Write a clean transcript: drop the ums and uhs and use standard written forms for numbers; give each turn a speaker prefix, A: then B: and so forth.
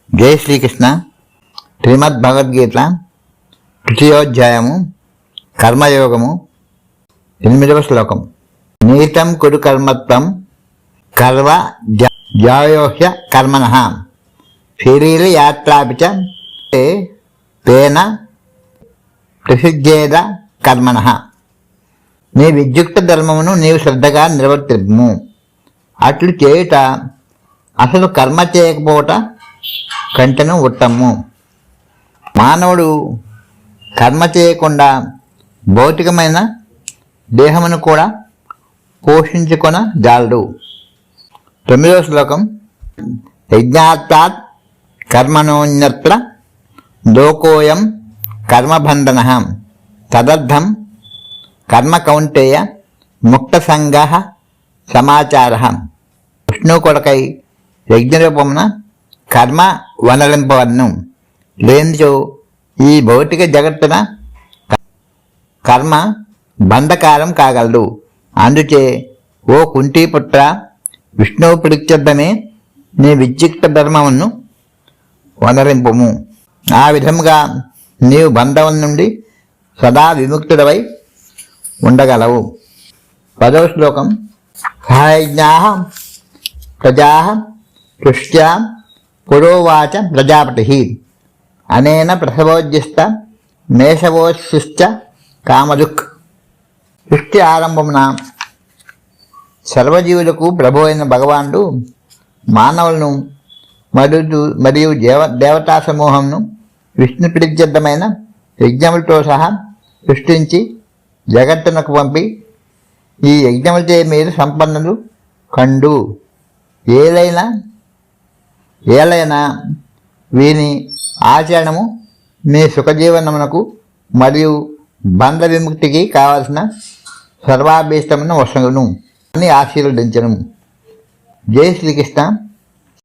A: జై శ్రీకృష్ణ. శ్రీమద్ భగవద్గీత తృతీయోధ్యాయము కర్మయోగము 8వ శ్లోకం. నీతం కురు కర్మత్వం కర్వ జాయోహ్య కర్మణః శరీర యాత్రాపి చ తేన ప్రసిద్ధేద కర్మణః. నీ విద్యుక్త ధర్మమును నీవు శ్రద్ధగా నిర్వర్తింపుము. అట్లు చేయుట అసలు కర్మ చేయకపోవట కంటెను ఉత్తమము. మానవుడు కర్మ చేయకుండా భౌతికమైన దేహమును కూడా పోషించుకొన జాలడు. 9వ శ్లోకం. యజ్ఞాత్తాత్ కర్మణోన్యత్ర లోకోయం కర్మబంధనః తదర్థం కర్మ కౌంటేయ ముక్త సంగః సమాచారః. విష్ణు కొడకై యజ్ఞరూపమున కర్మ వనలింపవన్ను. లేనిచో ఈ భౌతిక జగత్తున కర్మ బంధకారం కాగలదు. అందుచే ఓ కుంతీపుత్ర, విష్ణువు పిలిచెద్దమే నీ విద్యుక్త ధర్మమును వనరింపుము. ఆ విధముగా నీవు బంధముల నుండి సదా విముక్తుడవై ఉండగలవు. 10వ శ్లోకం. సహయజ్ఞాః ప్రజాః సృష్ట్యా పురోవాచ ప్రజాపతిః అనేన ప్రసవోజ్జిష్ట మేషవోశిష్ట కామదుక్. సృష్టి ఆరంభమున సర్వజీవులకు ప్రభు అయిన భగవానుడు మానవులను మరియు దేవతా సమూహంను విష్ణు ప్రీత్యర్థమైన యజ్ఞములతో సహా సృష్టించి జగత్తునకు పంపి ఈ యజ్ఞములచే మీరు సంపన్నులు కండు. ఏలైనా వీని ఆచరణము మీ సుఖజీవనమునకు మరియు బంధ విముక్తికి కావలసిన సర్వాభీష్టమును వసగును అని ఆశీర్వదించను. జై శ్రీకృష్ణ.